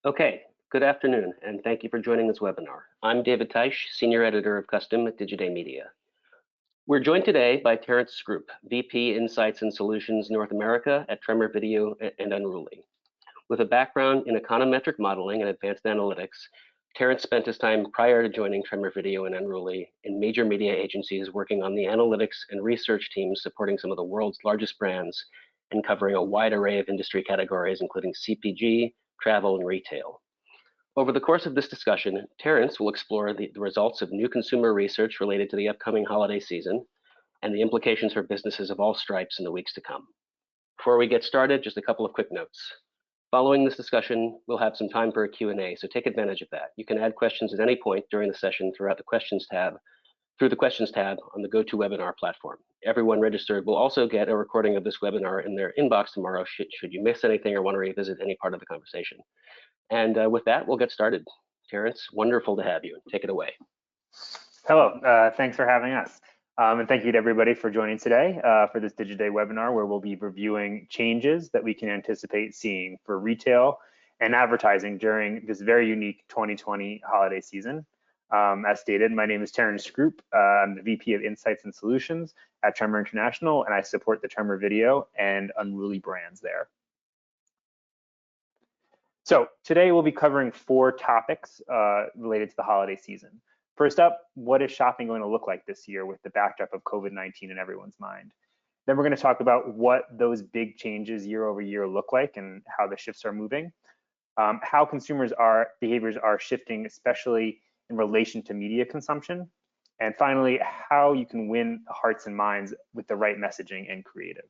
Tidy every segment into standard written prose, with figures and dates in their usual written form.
Okay, good afternoon, and thank you for joining this webinar. I'm David Teich, Senior Editor of Custom at Digiday Media. We're joined today by Terence Scroope, VP Insights and Solutions North America at Tremor Video and Unruly. With a background in econometric modeling and advanced analytics, Terence spent his time prior to joining Tremor Video and Unruly in major media agencies working on the analytics and research teams supporting some of the world's largest brands and covering a wide array of industry categories, including CPG, travel, and retail. Over the course of this discussion, Terence will explore the results of new consumer research related to the upcoming holiday season and the implications for businesses of all stripes in the weeks to come. Before we get started, just a couple of quick notes. Following this discussion, we'll have some time for a Q&A, so take advantage of that. You can add questions at any point during the session through the Questions tab on the GoToWebinar platform. Everyone registered will also get a recording of this webinar in their inbox tomorrow should you miss anything or want to revisit any part of the conversation. And with that, we'll get started. Terence, wonderful to have you. Take it away. Hello, thanks for having us. And thank you to everybody for joining today for this Digiday webinar, where we'll be reviewing changes that we can anticipate seeing for retail and advertising during this very unique 2020 holiday season. As stated, my name is Terence Scroope. I'm the VP of Insights and Solutions at Tremor International, and I support the Tremor Video and Unruly brands there. So today we'll be covering 4 topics related to the holiday season. First up, what is shopping going to look like this year with the backdrop of COVID-19 in everyone's mind? Then we're going to talk about what those big changes year over year look like and how the shifts are moving, how consumers' behaviors are shifting, especially in relation to media consumption, and finally, how you can win hearts and minds with the right messaging and creative.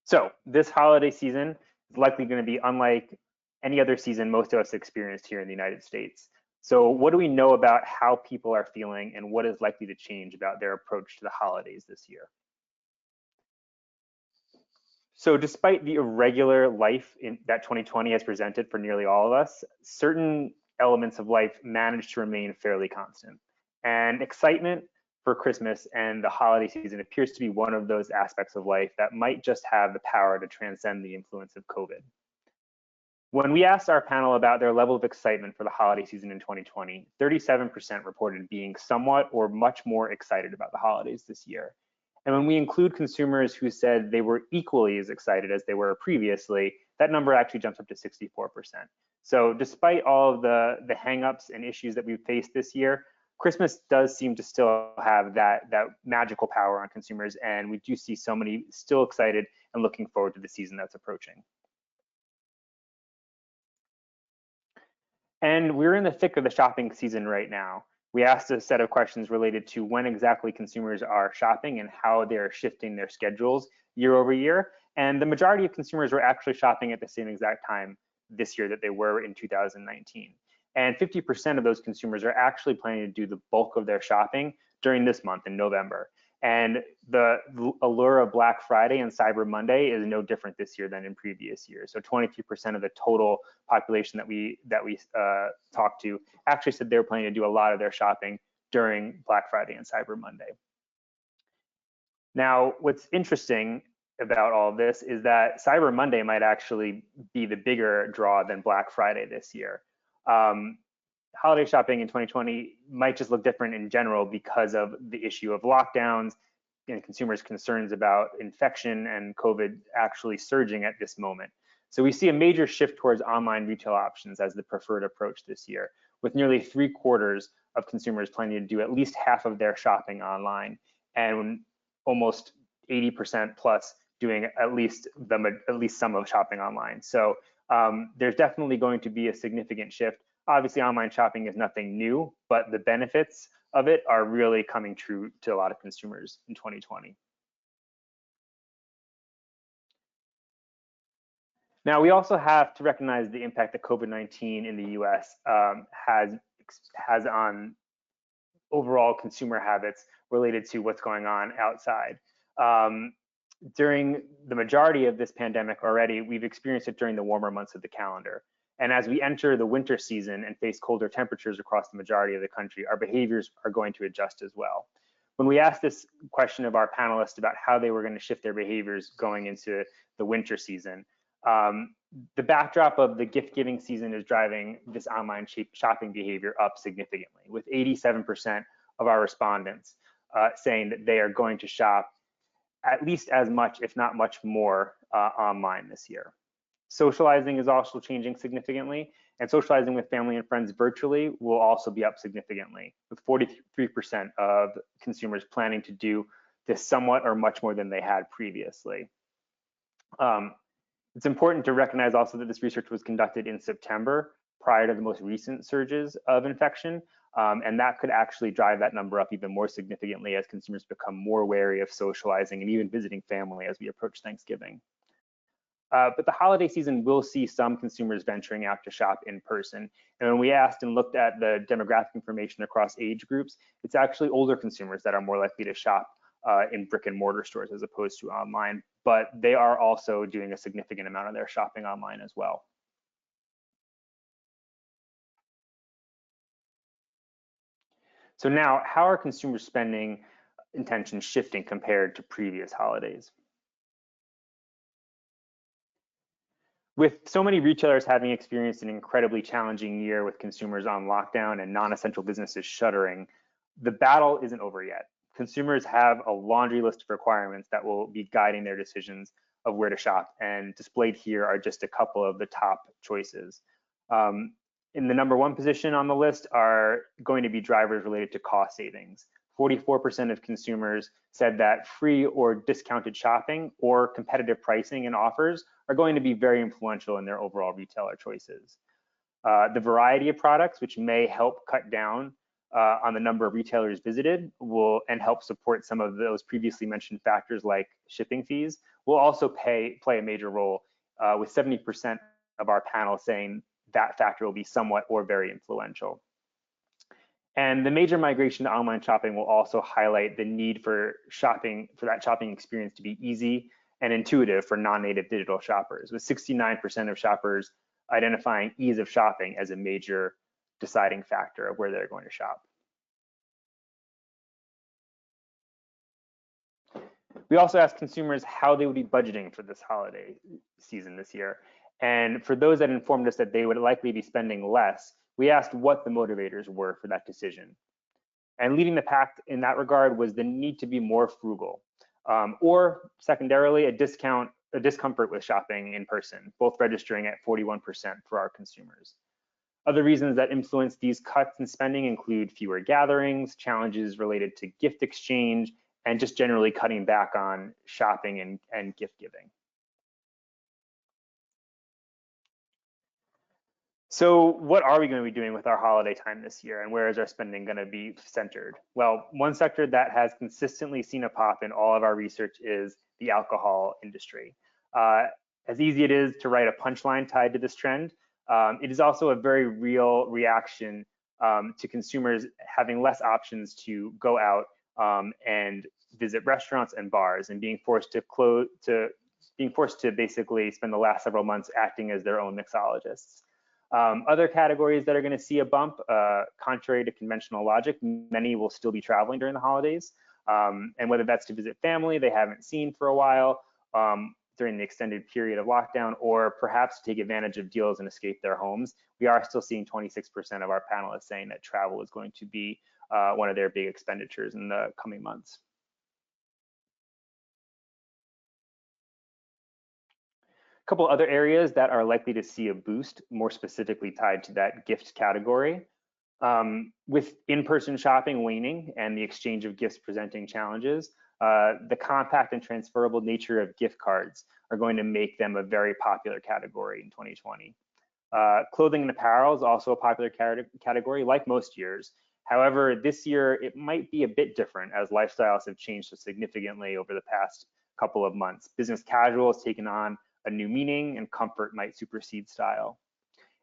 So this holiday season is likely going to be unlike any other season most of us experienced here in the United States. So what do we know about how people are feeling and what is likely to change about their approach to the holidays this year? So despite the irregular life that 2020 has presented for nearly all of us, certain elements of life managed to remain fairly constant. And excitement for Christmas and the holiday season appears to be one of those aspects of life that might just have the power to transcend the influence of COVID. When we asked our panel about their level of excitement for the holiday season in 2020, 37% reported being somewhat or much more excited about the holidays this year. And when we include consumers who said they were equally as excited as they were previously, that number actually jumps up to 64%. So despite all of the hangups and issues that we've faced this year, Christmas does seem to still have that magical power on consumers, and we do see so many still excited and looking forward to the season that's approaching. And we're in the thick of the shopping season right now. We asked a set of questions related to when exactly consumers are shopping and how they're shifting their schedules year over year. And the majority of consumers were actually shopping at the same exact time this year that they were in 2019. And 50% of those consumers are actually planning to do the bulk of their shopping during this month in November. And the allure of Black Friday and Cyber Monday is no different this year than in previous years. So 23% of the total population that we talked to actually said they were planning to do a lot of their shopping during Black Friday and Cyber Monday. Now, what's interesting about all of this is that Cyber Monday might actually be the bigger draw than Black Friday this year. Holiday shopping in 2020 might just look different in general because of the issue of lockdowns and consumers' concerns about infection and COVID actually surging at this moment. So we see a major shift towards online retail options as the preferred approach this year, with nearly 3/4 of consumers planning to do at least half of their shopping online, and almost 80% plus doing at least some of shopping online. So there's definitely going to be a significant shift. Obviously, online shopping is nothing new, but the benefits of it are really coming true to a lot of consumers in 2020. Now, we also have to recognize the impact that COVID-19 in the US has on overall consumer habits related to what's going on outside. During the majority of this pandemic already, we've experienced it during the warmer months of the calendar. And as we enter the winter season and face colder temperatures across the majority of the country, our behaviors are going to adjust as well. When we asked this question of our panelists about how they were going to shift their behaviors going into the winter season, The backdrop of the gift giving season is driving this online shopping behavior up significantly, with 87% of our respondents saying that they are going to shop at least as much, if not much more, online this year. Socializing is also changing significantly, and socializing with family and friends virtually will also be up significantly, with 43% of consumers planning to do this somewhat or much more than they had previously. It's important to recognize also that this research was conducted in September, prior to the most recent surges of infection, and that could actually drive that number up even more significantly as consumers become more wary of socializing and even visiting family as we approach Thanksgiving. But the holiday season will see some consumers venturing out to shop in person. And when we asked and looked at the demographic information across age groups, it's actually older consumers that are more likely to shop in brick and mortar stores as opposed to online, but they are also doing a significant amount of their shopping online as well. So now, how are consumer spending intentions shifting compared to previous holidays? With so many retailers having experienced an incredibly challenging year with consumers on lockdown and non-essential businesses shuttering, the battle isn't over yet. Consumers have a laundry list of requirements that will be guiding their decisions of where to shop, and displayed here are just a couple of the top choices. In the number one position on the list are going to be drivers related to cost savings. 44% of consumers said that free or discounted shopping or competitive pricing and offers are going to be very influential in their overall retailer choices. The variety of products, which may help cut down on the number of retailers visited and help support some of those previously mentioned factors like shipping fees, will also play a major role, with 70% of our panel saying that factor will be somewhat or very influential. And the major migration to online shopping will also highlight the need for that shopping experience to be easy and intuitive for non-native digital shoppers, with 69% of shoppers identifying ease of shopping as a major deciding factor of where they're going to shop. We also asked consumers how they would be budgeting for this holiday season this year. And for those that informed us that they would likely be spending less, we asked what the motivators were for that decision. And leading the pack in that regard was the need to be more frugal, or secondarily, a discomfort with shopping in person, both registering at 41% for our consumers. Other reasons that influence these cuts in spending include fewer gatherings, challenges related to gift exchange, and just generally cutting back on shopping and gift giving. So what are we going to be doing with our holiday time this year, and where is our spending going to be centered? Well, one sector that has consistently seen a pop in all of our research is the alcohol industry. As easy it is to write a punchline tied to this trend, it is also a very real reaction to consumers having less options to go out and visit restaurants and bars, and being forced to basically spend the last several months acting as their own mixologists. Other categories that are going to see a bump, contrary to conventional logic, many will still be traveling during the holidays, and whether that's to visit family they haven't seen for a while during the extended period of lockdown, or perhaps to take advantage of deals and escape their homes, we are still seeing 26% of our panelists saying that travel is going to be one of their big expenditures in the coming months. A couple other areas that are likely to see a boost, more specifically tied to that gift category. With in-person shopping waning and the exchange of gifts presenting challenges, the compact and transferable nature of gift cards are going to make them a very popular category in 2020. Clothing and apparel is also a popular category, like most years. However, this year it might be a bit different as lifestyles have changed so significantly over the past couple of months. Business casual has taken on a new meaning, and comfort might supersede style.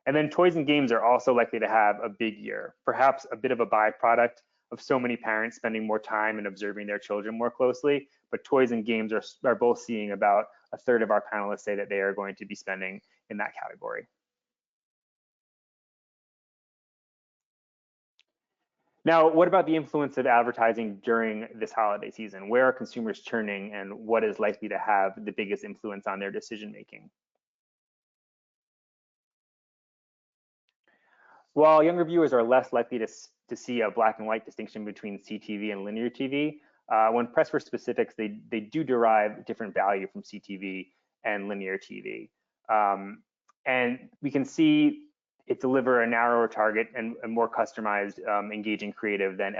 And then toys and games are also likely to have a big year, perhaps a bit of a byproduct of so many parents spending more time and observing their children more closely. But toys and games are both seeing about a third of our panelists say that they are going to be spending in that category. Now, what about the influence of advertising during this holiday season? Where are consumers turning, and what is likely to have the biggest influence on their decision making? While younger viewers are less likely to see a black and white distinction between CTV and linear TV, when pressed for specifics, they do derive different value from CTV and linear TV. And we can see it deliver a narrower target and a more customized, engaging creative than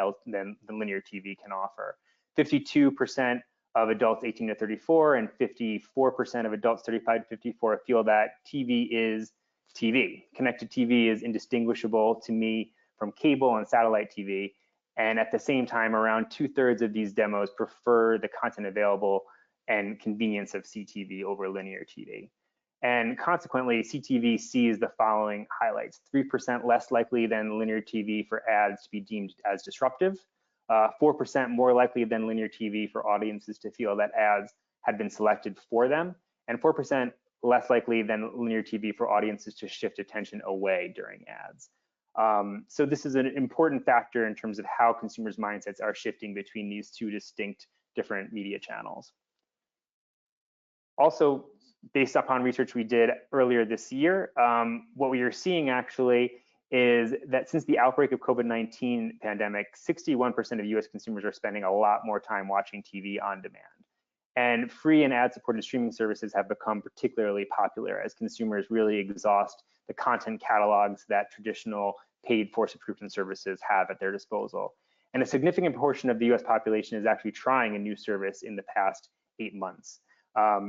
linear TV can offer. 52% of adults 18 to 34 and 54% of adults 35 to 54 feel that TV is TV. Connected TV is indistinguishable to me from cable and satellite TV. And at the same time, around 2/3 of these demos prefer the content available and convenience of CTV over linear TV. And consequently, CTV sees the following highlights: 3% less likely than linear TV for ads to be deemed as disruptive, 4% more likely than linear TV for audiences to feel that ads had been selected for them, and 4% less likely than linear TV for audiences to shift attention away during ads. So this is an important factor in terms of how consumers' mindsets are shifting between these two distinct different media channels. Also, based upon research we did earlier this year, what we are seeing actually is that since the outbreak of COVID-19 pandemic, 61% of US consumers are spending a lot more time watching TV on demand. And free and ad-supported streaming services have become particularly popular as consumers really exhaust the content catalogs that traditional paid for subscription services have at their disposal. And a significant portion of the US population is actually trying a new service in the past 8 months.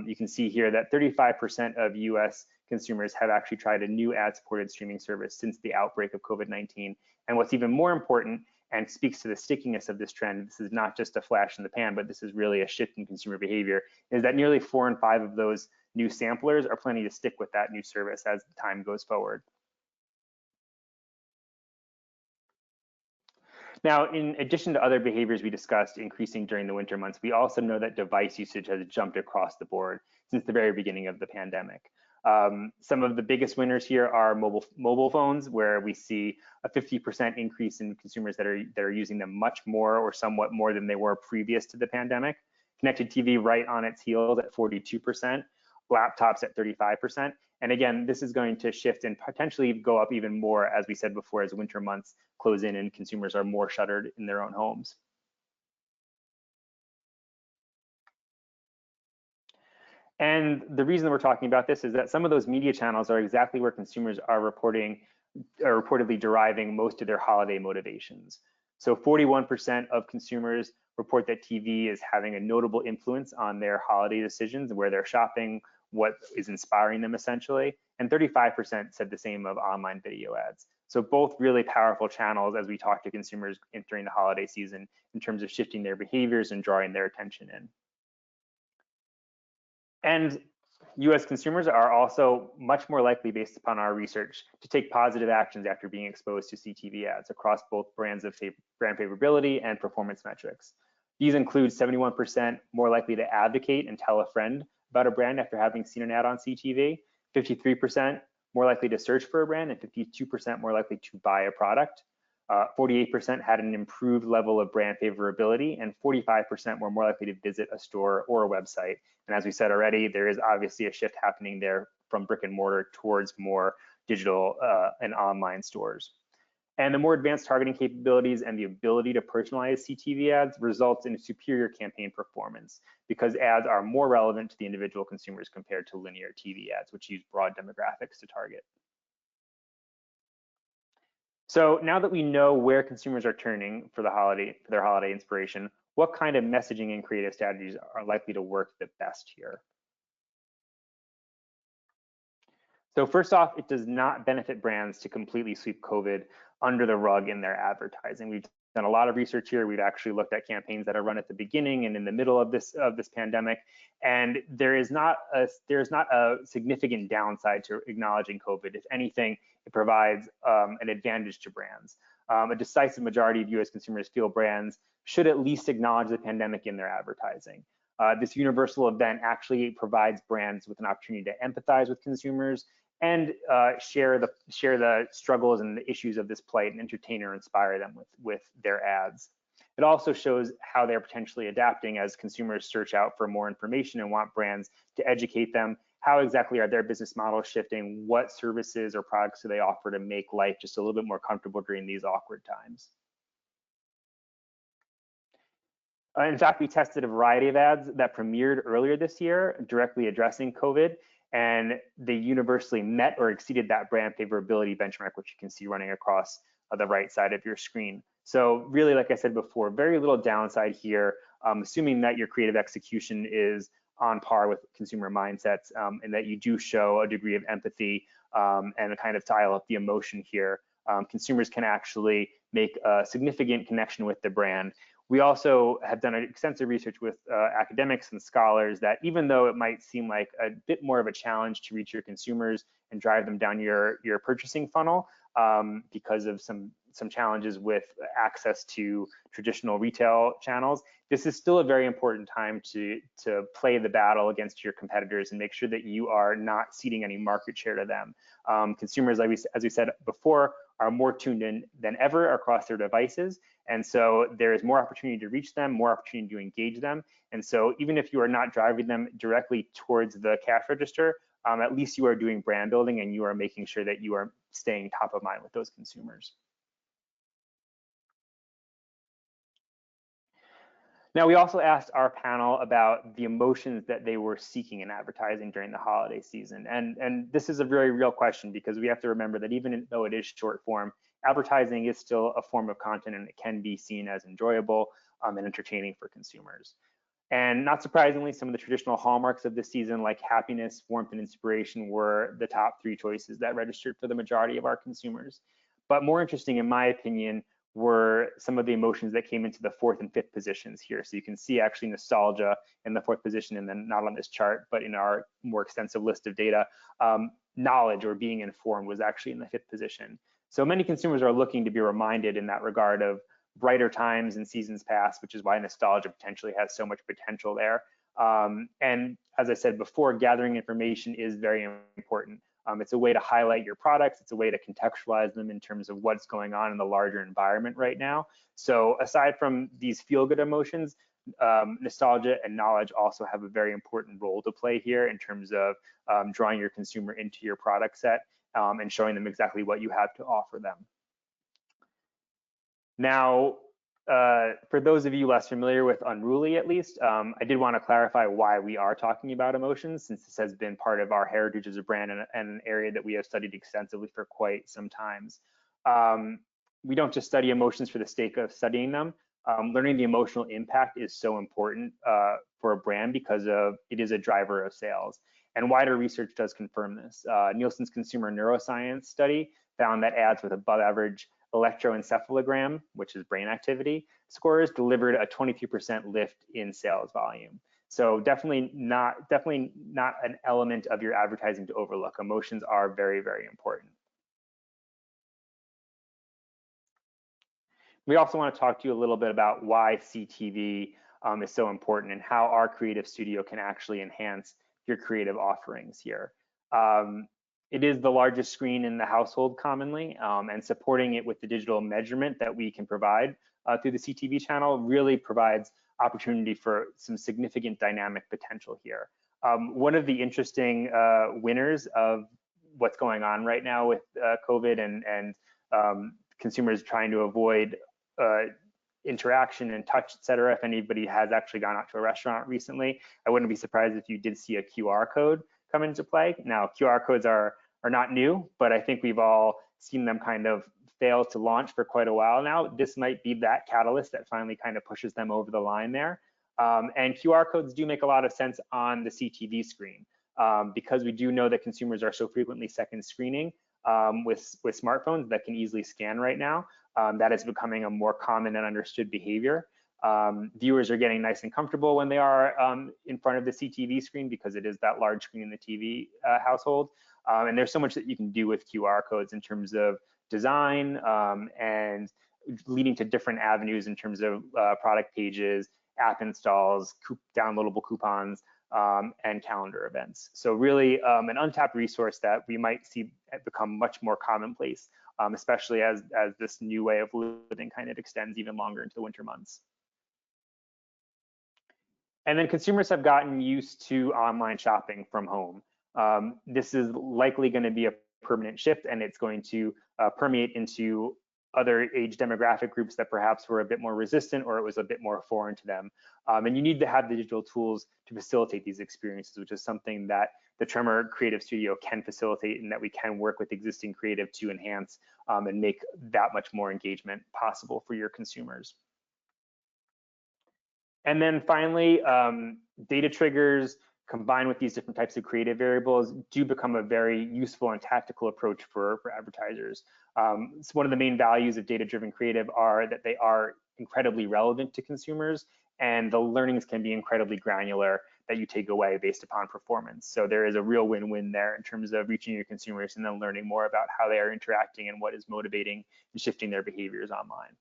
You can see here that 35% of US consumers have actually tried a new ad-supported streaming service since the outbreak of COVID-19. And what's even more important, and speaks to the stickiness of this trend, this is not just a flash in the pan, but this is really a shift in consumer behavior, is that nearly 4 in 5 of those new samplers are planning to stick with that new service as time goes forward. Now, in addition to other behaviors we discussed increasing during the winter months, we also know that device usage has jumped across the board since the very beginning of the pandemic. Some of the biggest winners here are mobile phones, where we see a 50% increase in consumers that are using them much more or somewhat more than they were previous to the pandemic. Connected TV right on its heels at 42%, laptops at 35%. And again, this is going to shift and potentially go up even more, as we said before, as winter months close in and consumers are more shuttered in their own homes. And the reason we're talking about this is that some of those media channels are exactly where consumers are reportedly deriving most of their holiday motivations. So 41% of consumers report that TV is having a notable influence on their holiday decisions, where they're shopping, what is inspiring them essentially, and 35% said the same of online video ads. So both really powerful channels as we talk to consumers during the holiday season in terms of shifting their behaviors and drawing their attention in. And US consumers are also much more likely, based upon our research, to take positive actions after being exposed to CTV ads across both brands of brand favorability and performance metrics. These include 71% more likely to advocate and tell a friend about a brand after having seen an ad on CTV, 53% more likely to search for a brand, and 52% more likely to buy a product. 48% had an improved level of brand favorability, and 45% were more likely to visit a store or a website. And as we said already, there is obviously a shift happening there from brick and mortar towards more digital and online stores. And the more advanced targeting capabilities and the ability to personalize CTV ads results in superior campaign performance, because ads are more relevant to the individual consumers compared to linear TV ads, which use broad demographics to target. So now that we know where consumers are turning for their holiday inspiration, what kind of messaging and creative strategies are likely to work the best here? So first off, it does not benefit brands to completely sweep COVID under the rug in their advertising. We've done a lot of research here. We've actually looked at campaigns that are run at the beginning and in the middle of this pandemic, and there is not a significant downside to acknowledging COVID. If anything, it provides an advantage to brands. A decisive majority of US consumers feel brands should at least acknowledge the pandemic in their advertising. This universal event actually provides brands with an opportunity to empathize with consumers and share the struggles and the issues of this plight and entertain or inspire them with their ads. It also shows how they're potentially adapting as consumers search out for more information and want brands to educate them, how exactly are their business models shifting? What services or products do they offer to make life just a little bit more comfortable during these awkward times? In fact, we tested a variety of ads that premiered earlier this year directly addressing COVID, and they universally met or exceeded that brand favorability benchmark, which you can see running across the right side of your screen. So really, like I said before, very little downside here, assuming that your creative execution is on par with consumer mindsets, and that you do show a degree of empathy and a kind of dial up the emotion here. Consumers can actually make a significant connection with the brand. We also have done extensive research with academics and scholars that even though it might seem like a bit more of a challenge to reach your consumers and drive them down your purchasing funnel because of some challenges with access to traditional retail channels, this is still a very important time to play the battle against your competitors and make sure that you are not ceding any market share to them. Consumers, as we said before, are more tuned in than ever across their devices. And so there is more opportunity to reach them, more opportunity to engage them. And so even if you are not driving them directly towards the cash register, at least you are doing brand building and you are making sure that you are staying top of mind with those consumers. Now, we also asked our panel about the emotions that they were seeking in advertising during the holiday season. And this is a very real question because we have to remember that even though it is short form, advertising is still a form of content and it can be seen as enjoyable and entertaining for consumers. And not surprisingly, some of the traditional hallmarks of this season, like happiness, warmth, and inspiration, were the top 3 choices that registered for the majority of our consumers. But more interesting, in my opinion, were some of the emotions that came into the 4th and 5th positions here. So you can see actually nostalgia in the 4th position, and then not on this chart, but in our more extensive list of data, knowledge or being informed was actually in the 5th position. So many consumers are looking to be reminded in that regard of brighter times and seasons past, which is why nostalgia potentially has so much potential there. And as I said before, gathering information is very important. It's a way to highlight your products. It's a way to contextualize them in terms of what's going on in the larger environment right now. So aside from these feel-good emotions, nostalgia and knowledge also have a very important role to play here in terms of drawing your consumer into your product set and showing them exactly what you have to offer them. Now, for those of you less familiar with Unruly, at least, I did want to clarify why we are talking about emotions, since this has been part of our heritage as a brand and an area that we have studied extensively for quite some times. We don't just study emotions for the sake of studying them. Learning the emotional impact is so important for a brand because it is a driver of sales. And wider research does confirm this. Nielsen's consumer neuroscience study found that ads with above average electroencephalogram, which is brain activity scores, delivered a 23% lift in sales volume. So definitely not an element of your advertising to overlook. Emotions are very, very important. We also want to talk to you a little bit about why CTV is so important and how our creative studio can actually enhance your creative offerings here. It is the largest screen in the household commonly, and supporting it with the digital measurement that we can provide through the CTV channel really provides opportunity for some significant dynamic potential here. One of the interesting winners of what's going on right now with COVID and consumers trying to avoid interaction and touch, et cetera. If anybody has actually gone out to a restaurant recently, I wouldn't be surprised if you did see a QR code come into play. Now, QR codes are not new, but I think we've all seen them kind of fail to launch for quite a while now. This might be that catalyst that finally kind of pushes them over the line there. And QR codes do make a lot of sense on the CTV screen because we do know that consumers are so frequently second screening with smartphones that can easily scan right now. That is becoming a more common and understood behavior. Viewers are getting nice and comfortable when they are in front of the CTV screen because it is that large screen in the TV household. And there's so much that you can do with QR codes in terms of design and leading to different avenues in terms of product pages, app installs, downloadable coupons, and calendar events. So really an untapped resource that we might see become much more commonplace, especially as this new way of living kind of extends even longer into the winter months. And then consumers have gotten used to online shopping from home. This is likely going to be a permanent shift, and it's going to permeate into other age demographic groups that perhaps were a bit more resistant or it was a bit more foreign to them. And you need to have the digital tools to facilitate these experiences, which is something that the Tremor Creative Studio can facilitate, and that we can work with existing creative to enhance and make that much more engagement possible for your consumers. And then finally, data triggers combined with these different types of creative variables do become a very useful and tactical approach for advertisers. So one of the main values of data-driven creative are that they are incredibly relevant to consumers, and the learnings can be incredibly granular that you take away based upon performance. So there is a real win-win there in terms of reaching your consumers and then learning more about how they are interacting and what is motivating and shifting their behaviors online.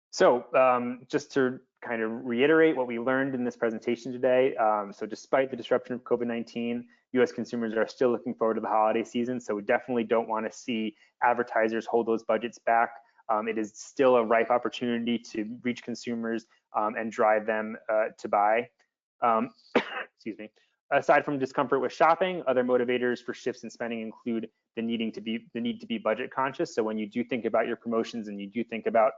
So just to kind of reiterate what we learned in this presentation today, so despite the disruption of COVID-19, US consumers are still looking forward to the holiday season, so we definitely don't want to see advertisers hold those budgets back. It is still a ripe opportunity to reach consumers and drive them to buy. Excuse me. Aside from discomfort with shopping, other motivators for shifts in spending include the need to be budget conscious. So when you do think about your promotions and you do think about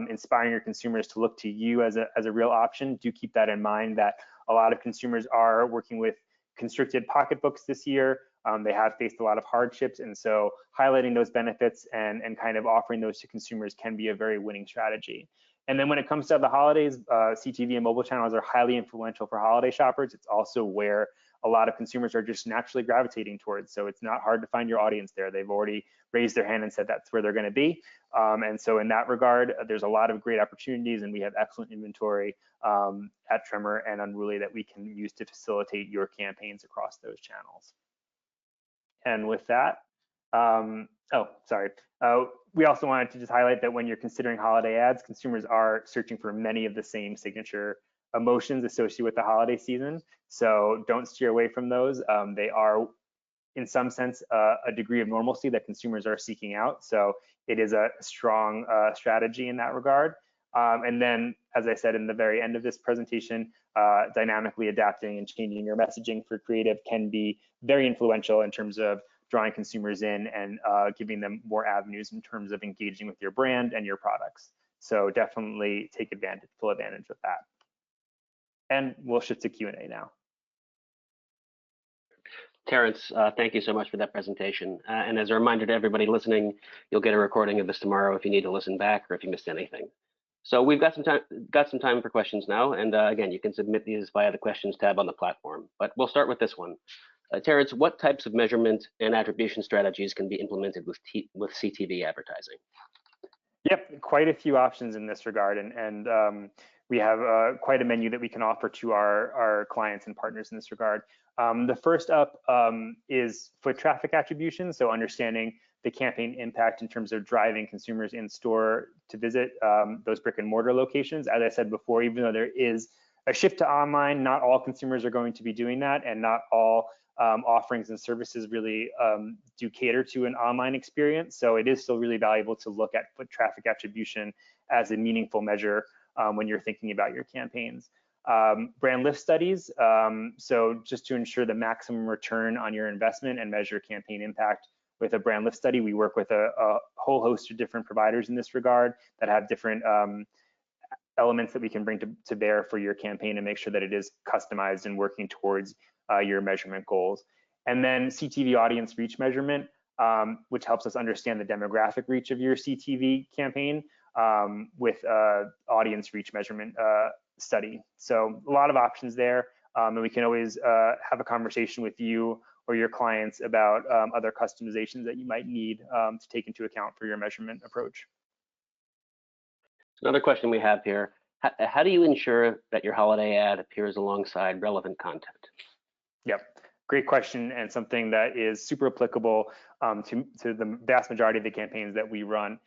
inspiring your consumers to look to you as a real option, do keep that in mind that a lot of consumers are working with constricted pocketbooks this year. They have faced a lot of hardships, and so highlighting those benefits and kind of offering those to consumers can be a very winning strategy. And then when it comes to the holidays, CTV and mobile channels are highly influential for holiday shoppers. It's also where a lot of consumers are just naturally gravitating towards. So it's not hard to find your audience there. They've already raised their hand and said that's where they're going to be. And so in that regard, there's a lot of great opportunities, and we have excellent inventory at Tremor and Unruly that we can use to facilitate your campaigns across those channels. And with that, we also wanted to just highlight that when you're considering holiday ads, consumers are searching for many of the same signature emotions associated with the holiday season. So don't steer away from those. They are, in some sense, a degree of normalcy that consumers are seeking out. So it is a strong strategy in that regard. And then, as I said in the very end of this presentation, dynamically adapting and changing your messaging for creative can be very influential in terms of drawing consumers in and giving them more avenues in terms of engaging with your brand and your products. So definitely take full advantage of that. And we'll shift to Q&A now. Terence, thank you so much for that presentation. And as a reminder to everybody listening, you'll get a recording of this tomorrow if you need to listen back or if you missed anything. So we've got some time for questions now, and again, you can submit these via the questions tab on the platform. But we'll start with this one. Terence, what types of measurement and attribution strategies can be implemented with CTV advertising? Yep, quite a few options in this regard, and we have quite a menu that we can offer to our clients and partners in this regard. The first up is foot traffic attribution, so understanding the campaign impact in terms of driving consumers in store to visit those brick and mortar locations. As I said before, even though there is a shift to online, not all consumers are going to be doing that, and not all offerings and services really do cater to an online experience. So it is still really valuable to look at foot traffic attribution as a meaningful measure when you're thinking about your campaigns. Brand lift studies, so just to ensure the maximum return on your investment and measure campaign impact with a brand lift study, we work with a whole host of different providers in this regard that have different elements that we can bring to bear for your campaign and make sure that it is customized and working towards your measurement goals. And then CTV audience reach measurement, which helps us understand the demographic reach of your CTV campaign with audience reach measurement study. So a lot of options there, and we can always have a conversation with you or your clients about other customizations that you might need to take into account for your measurement approach. Another question we have here, how do you ensure that your holiday ad appears alongside relevant content? Yep, great question, and something that is super applicable to the vast majority of the campaigns that we run.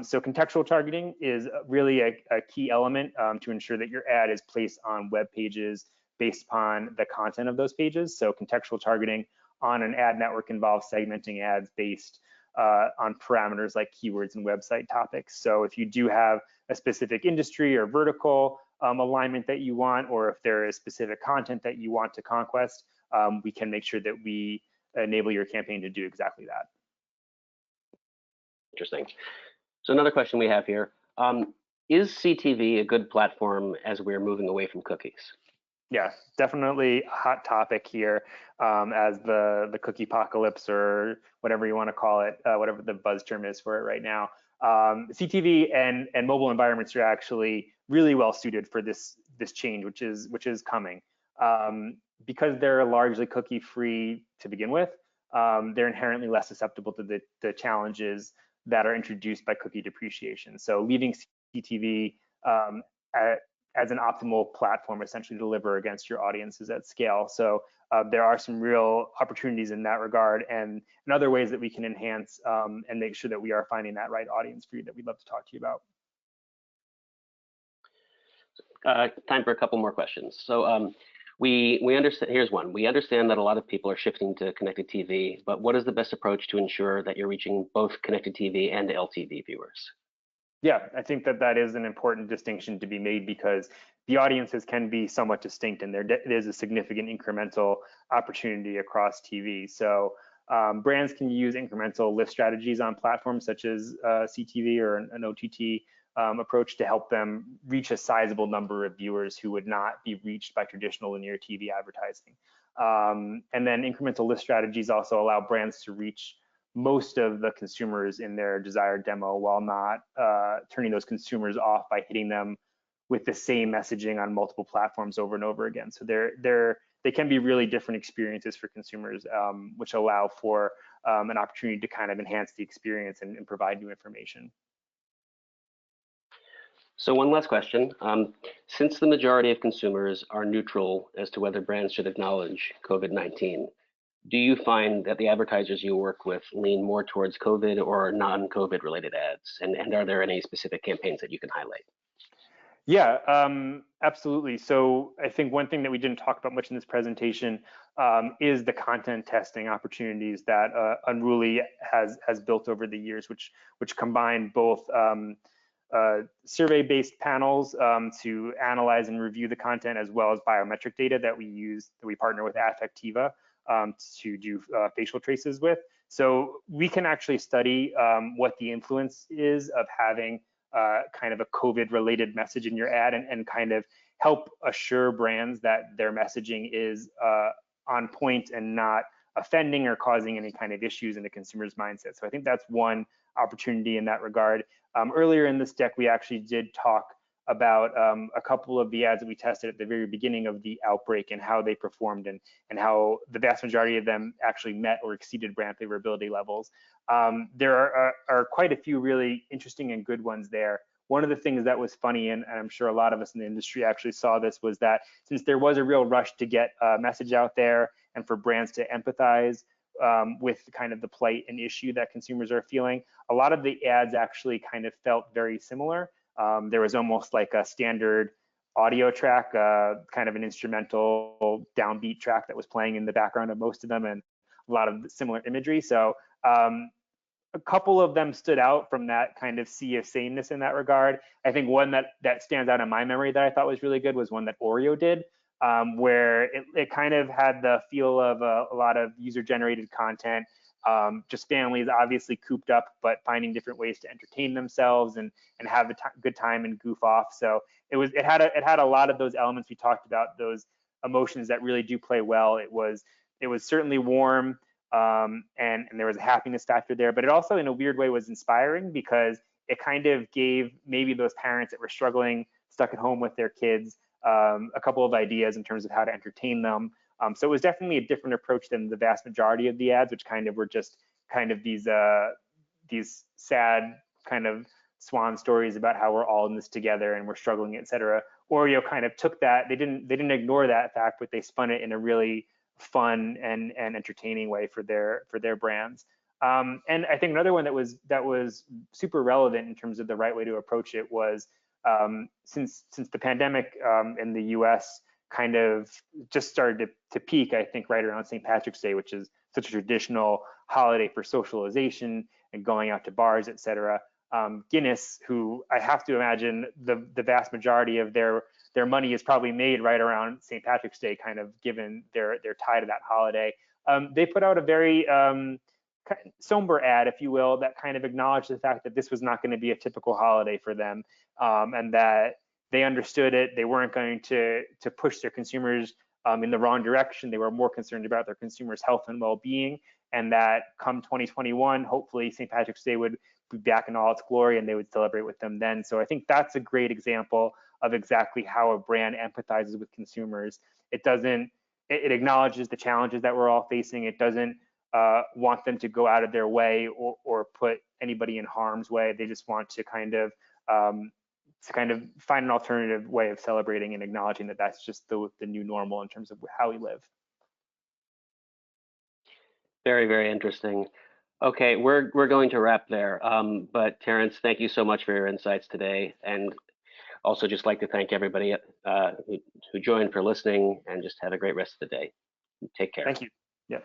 So contextual targeting is really a key element to ensure that your ad is placed on web pages based upon the content of those pages. So contextual targeting on an ad network involves segmenting ads based on parameters like keywords and website topics. So if you do have a specific industry or vertical alignment that you want, or if there is specific content that you want to conquest, we can make sure that we enable your campaign to do exactly that. Interesting. So another question we have here, is CTV a good platform as we're moving away from cookies? Yeah, definitely a hot topic here, as the cookie apocalypse, or whatever you want to call it, whatever the buzz term is for it right now. CTV and mobile environments are actually really well suited for this change, which is coming. Because they're largely cookie free to begin with, they're inherently less susceptible to the challenges that are introduced by cookie depreciation. So leaving CTV as an optimal platform essentially to deliver against your audiences at scale. So there are some real opportunities in that regard, and other ways that we can enhance and make sure that we are finding that right audience for you that we'd love to talk to you about. Time for a couple more questions. So we understand, here's one. We understand that a lot of people are shifting to connected TV, but what is the best approach to ensure that you're reaching both connected TV and LTV viewers? Yeah, I think that is an important distinction to be made, because the audiences can be somewhat distinct, and there is a significant incremental opportunity across TV. So brands can use incremental lift strategies on platforms such as CTV or an OTT approach to help them reach a sizable number of viewers who would not be reached by traditional linear TV advertising. And then incremental lift strategies also allow brands to reach most of the consumers in their desired demo, while not turning those consumers off by hitting them with the same messaging on multiple platforms over and over again. So they can be really different experiences for consumers, which allow for an opportunity to kind of enhance the experience and provide new information. So one last question. Since the majority of consumers are neutral as to whether brands should acknowledge COVID-19, do you find that the advertisers you work with lean more towards COVID or non-COVID related ads? And are there any specific campaigns that you can highlight? Yeah, absolutely. So I think one thing that we didn't talk about much in this presentation is the content testing opportunities that Unruly has built over the years, which combine both survey-based panels to analyze and review the content, as well as biometric data that we partner with Affectiva to do facial traces with. So we can actually study what the influence is of having kind of a COVID-related message in your ad, and kind of help assure brands that their messaging is on point and not offending or causing any kind of issues in the consumer's mindset. So I think that's one opportunity in that regard. Earlier in this deck, we actually did talk about a couple of the ads that we tested at the very beginning of the outbreak, and how they performed, and how the vast majority of them actually met or exceeded brand favorability levels. There are quite a few really interesting and good ones there. One of the things that was funny, and I'm sure a lot of us in the industry actually saw this, was that since there was a real rush to get a message out there and for brands to empathize with kind of the plight and issue that consumers are feeling, a lot of the ads actually kind of felt very similar. There was almost like a standard audio track, kind of an instrumental downbeat track that was playing in the background of most of them, and a lot of similar imagery. So a couple of them stood out from that kind of sea of sameness in that regard. I think one that stands out in my memory that I thought was really good was one that Oreo did, where it kind of had the feel of a lot of user-generated content, just families obviously cooped up, but finding different ways to entertain themselves and have a good time and goof off. So it had a lot of those elements we talked about, those emotions that really do play well. It was certainly warm, and there was a happiness factor there, but it also in a weird way was inspiring, because it kind of gave maybe those parents that were struggling, stuck at home with their kids, a couple of ideas in terms of how to entertain them. So it was definitely a different approach than the vast majority of the ads, which kind of were just kind of these sad kind of swan stories about how we're all in this together and we're struggling, etc. Oreo kind of took that. They didn't ignore that fact, but they spun it in a really fun and entertaining way for their brands. And I think another one that was super relevant in terms of the right way to approach it was since the pandemic in the US kind of just started to peak, I think, right around St. Patrick's Day, which is such a traditional holiday for socialization and going out to bars, etc. Guinness, who I have to imagine the vast majority of their their money is probably made right around St. Patrick's Day, kind of given their tie to that holiday. They put out a very somber ad, if you will, that kind of acknowledged the fact that this was not going to be a typical holiday for them, and that they understood it. They weren't going to push their consumers in the wrong direction. They were more concerned about their consumers' health and well-being, and that come 2021, hopefully St. Patrick's Day would be back in all its glory and they would celebrate with them then. So I think that's a great example of exactly how a brand empathizes with consumers. It acknowledges the challenges that we're all facing. It doesn't want them to go out of their way or put anybody in harm's way. They just want to kind of find an alternative way of celebrating and acknowledging that that's just the new normal in terms of how we live. Very, very interesting. Okay, we're going to wrap there. But Terence, thank you so much for your insights today, and also just like to thank everybody who joined for listening, and just have a great rest of the day. Take care. Thank you. Yeah.